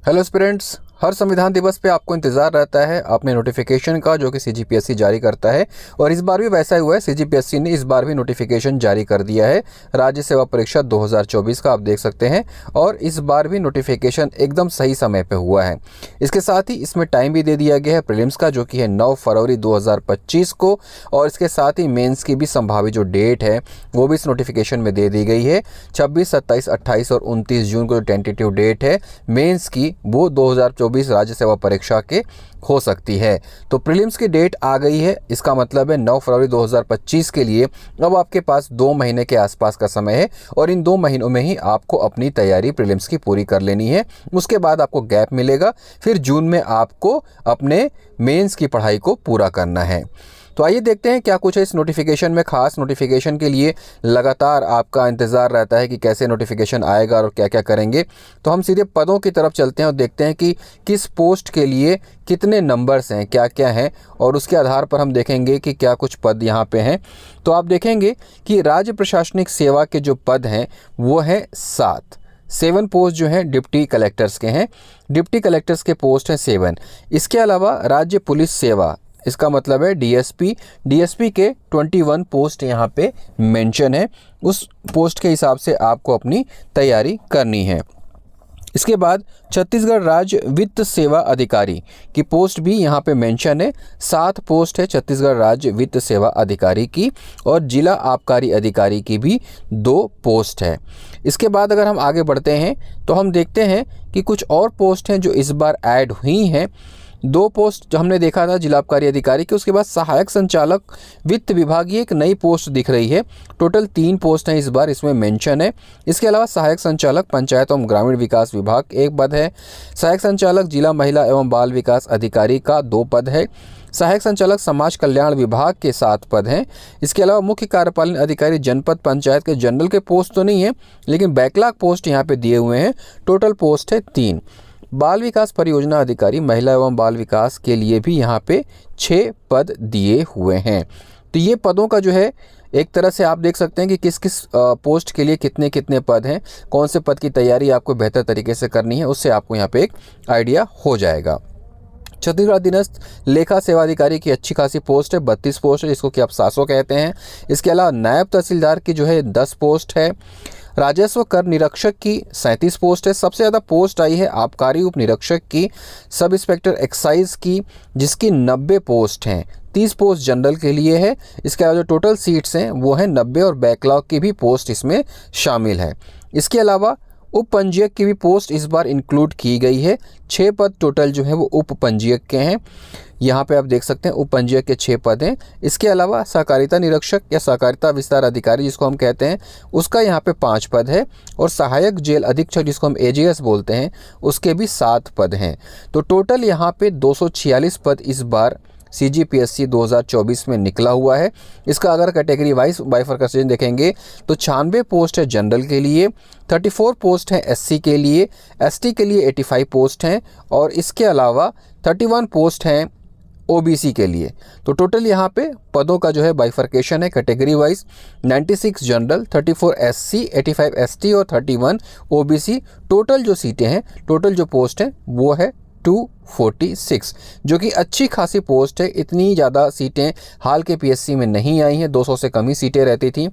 Hello students, हर संविधान दिवस पे आपको इंतज़ार रहता है अपने नोटिफिकेशन का जो कि सीजीपीएससी जारी करता है। और इस बार भी वैसा ही हुआ है। सीजीपीएससी ने इस बार भी नोटिफिकेशन जारी कर दिया है राज्य सेवा परीक्षा 2024 का, आप देख सकते हैं। और इस बार भी नोटिफिकेशन एकदम सही समय पे हुआ है। इसके साथ ही इसमें टाइम भी दे दिया गया है प्रीलिम्स का, जो कि है 9 फरवरी 2025 को। और इसके साथ ही मेंस की भी संभावित जो डेट है वो भी इस नोटिफिकेशन में दे दी गई है। 26, 27, 28 और 29 जून को जो टेंटेटिव डेट है मेंस की, वो 2024 राज्य सेवा परीक्षा के हो सकती है। तो प्रीलिम्स की डेट आ गई है, इसका मतलब है 9 फरवरी 2025 के लिए अब आपके पास 2 महीने के आसपास का समय है। और इन 2 महीनों में ही आपको अपनी तैयारी प्रीलिम्स की पूरी कर लेनी है। उसके बाद आपको गैप मिलेगा, फिर जून में आपको अपने मेंस की पढ़ाई को पूरा करना है। तो आइए देखते हैं क्या कुछ है इस नोटिफिकेशन में। खास नोटिफिकेशन के लिए लगातार आपका इंतज़ार रहता है कि कैसे नोटिफिकेशन आएगा और क्या क्या करेंगे। तो हम सीधे पदों की तरफ चलते हैं और देखते हैं कि किस पोस्ट के लिए कितने नंबर्स हैं, क्या क्या हैं, और उसके आधार पर हम देखेंगे कि क्या कुछ पद यहाँ पे हैं। तो आप देखेंगे कि राज्य प्रशासनिक सेवा के जो पद हैं वो हैं 7 पोस्ट जो हैं डिप्टी कलेक्टर्स के हैं। डिप्टी कलेक्टर्स के पोस्ट हैं 7। इसके अलावा राज्य पुलिस सेवा, इसका मतलब है डीएसपी के 21 पोस्ट यहाँ पे मेंशन है। उस पोस्ट के हिसाब से आपको अपनी तैयारी करनी है। इसके बाद छत्तीसगढ़ राज्य वित्त सेवा अधिकारी की पोस्ट भी यहाँ पे मेंशन है। 7 पोस्ट है छत्तीसगढ़ राज्य वित्त सेवा अधिकारी की। और जिला आबकारी अधिकारी की भी 2 पोस्ट है। इसके बाद अगर हम आगे बढ़ते हैं तो हम देखते हैं कि कुछ और पोस्ट हैं जो इस बार ऐड हुई हैं। 2 पोस्ट जो हमने देखा था जिला आबकारी अधिकारी के, उसके बाद सहायक संचालक वित्त विभाग, ये एक नई पोस्ट दिख रही है। टोटल 3 पोस्ट हैं इस बार इसमें मेंशन है। इसके अलावा सहायक संचालक पंचायत एवं ग्रामीण विकास विभाग एक पद है। सहायक संचालक जिला महिला एवं बाल विकास अधिकारी का 2 पद है। सहायक संचालक समाज कल्याण विभाग के 7 पद हैं। इसके अलावा मुख्य कार्यपालन अधिकारी जनपद पंचायत के जनरल के पोस्ट तो नहीं है, लेकिन बैकलॉग पोस्ट यहाँ पे दिए हुए हैं। टोटल पोस्ट है 3। बाल विकास परियोजना अधिकारी महिला एवं बाल विकास के लिए भी यहाँ पे 6 पद दिए हुए हैं। तो ये पदों का जो है एक तरह से आप देख सकते हैं कि किस किस पोस्ट के लिए कितने कितने पद हैं, कौन से पद की तैयारी आपको बेहतर तरीके से करनी है, उससे आपको यहाँ पे एक आइडिया हो जाएगा। छत्तीसगढ़ अधीनस्थ लेखा सेवा अधिकारी की अच्छी खासी पोस्ट है, 32 पोस्ट है, जिसको कि आप सासो कहते हैं। इसके अलावा नायब तहसीलदार की जो है 10 पोस्ट है। राजस्व कर निरीक्षक की 37 पोस्ट है। सबसे ज़्यादा पोस्ट आई है आबकारी उप निरीक्षक की, सब इंस्पेक्टर एक्साइज की, जिसकी 90 पोस्ट हैं। 30 पोस्ट जनरल के लिए है। इसके अलावा जो टोटल सीट्स हैं वो हैं 90 और बैकलॉग की भी पोस्ट इसमें शामिल है। इसके अलावा उप पंजीयक की भी पोस्ट इस बार इंक्लूड की गई है। 6 पद टोटल जो है वो उप पंजीयक के हैं। यहाँ पे आप देख सकते हैं उप पंजीयक के 6 पद हैं। इसके अलावा सहकारिता निरीक्षक या सहकारिता विस्तार अधिकारी जिसको हम कहते हैं, उसका यहाँ पे 5 पद है। और सहायक जेल अधीक्षक जिसको हम एजेएस बोलते हैं, उसके भी 7 पद हैं। तो टोटल यहाँ पे 246 पद इस बार सीजीपीएससी 2024 में निकला हुआ है। इसका अगर कैटेगरी वाइज बाइफरकेशन देखेंगे तो 96 पोस्ट है जनरल के लिए, 34 पोस्ट हैं एससी के लिए, एसटी के लिए 85 पोस्ट हैं, और इसके अलावा 31 पोस्ट हैं ओबीसी के लिए। तो टोटल यहाँ पे पदों का जो है बाइफरकेशन है category wise, 96 general, 34 SC, 85 ST और 31 ओबीसी। टोटल जो सीटें हैं, टोटल जो पोस्ट हैं वो है 246, जो कि अच्छी खासी पोस्ट है। इतनी ज़्यादा सीटें हाल के पीएससी में नहीं आई हैं, 200 से कम ही सीटें रहती थी।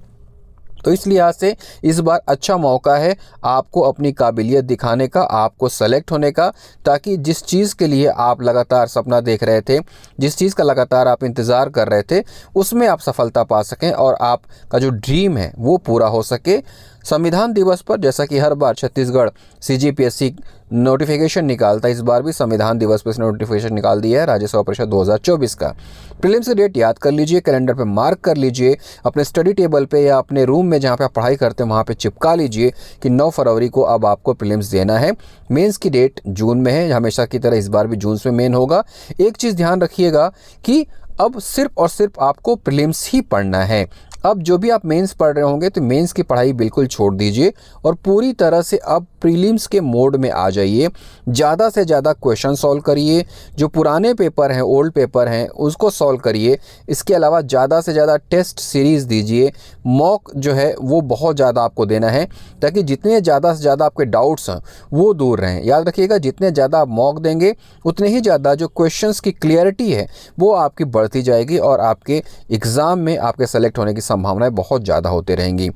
तो इस लिहाज से इस बार अच्छा मौका है आपको अपनी काबिलियत दिखाने का, आपको सेलेक्ट होने का, ताकि जिस चीज़ के लिए आप लगातार सपना देख रहे थे, जिस चीज़ का लगातार आप इंतज़ार कर रहे थे, उसमें आप सफलता पा सकें और आपका जो ड्रीम है वो पूरा हो सके। संविधान दिवस पर जैसा कि हर बार छत्तीसगढ़ सीजीपीएससी नोटिफिकेशन निकालता है, इस बार भी संविधान दिवस पर इसने नोटिफिकेशन निकाल दिया है राज्य सेवा परीक्षा 2024 का। प्रीलिम्स की डेट याद कर लीजिए, कैलेंडर पे मार्क कर लीजिए, अपने स्टडी टेबल पे या अपने रूम में जहाँ पे आप पढ़ाई करते हैं वहाँ पे चिपका लीजिए कि 9 फरवरी को अब आपको प्रीलिम्स देना है। मेंस की डेट जून में है, हमेशा की तरह इस बार भी जून में मेन होगा। एक चीज़ ध्यान रखिएगा कि अब सिर्फ और सिर्फ आपको प्रीलिम्स ही पढ़ना है। अब जो भी आप मेंस पढ़ रहे होंगे तो मेंस की पढ़ाई बिल्कुल छोड़ दीजिए और पूरी तरह से अब प्रीलिम्स के मोड में आ जाइए, ज़्यादा से ज़्यादा क्वेश्चन सॉल्व करिए, जो पुराने पेपर हैं, ओल्ड पेपर हैं, उसको सॉल्व करिए। इसके अलावा ज़्यादा से ज़्यादा टेस्ट सीरीज़ दीजिए, मॉक जो है वो बहुत ज़्यादा आपको देना है, ताकि जितने ज़्यादा से ज़्यादा आपके डाउट्स हैं वो दूर रहें। याद रखिएगा, जितने ज़्यादा आप मॉक देंगे उतने ही ज़्यादा जो क्वेश्चंस की क्लियरिटी है वो आपकी बढ़ती जाएगी और आपके एग्ज़ाम में आपके सेलेक्ट होने की संभावनाएं बहुत ज़्यादा होती रहेंगी।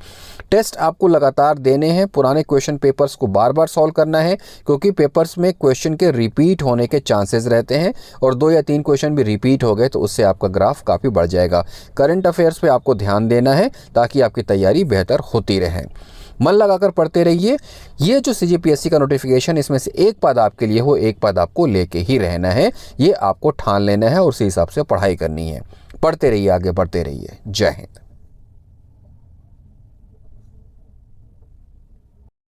टेस्ट आपको लगातार देने हैं, पुराने क्वेश्चन पेपर्स को बार बार सॉल्व करना है, क्योंकि पेपर्स में क्वेश्चन के रिपीट होने के चांसेस रहते हैं और 2 या 3 क्वेश्चन भी रिपीट हो गए तो उससे आपका ग्राफ काफ़ी बढ़ जाएगा। करंट अफेयर्स पे आपको ध्यान देना है ताकि आपकी तैयारी बेहतर होती रहे। मन लगाकर पढ़ते रहिए। ये जो CGPSC का नोटिफिकेशन, इसमें से एक पद आपके लिए हो, एक पद आपको लेके ही रहना है, ये आपको ठान लेना है और उसी हिसाब से पढ़ाई करनी है। पढ़ते रहिए, आगे बढ़ते रहिए। जय हिंद।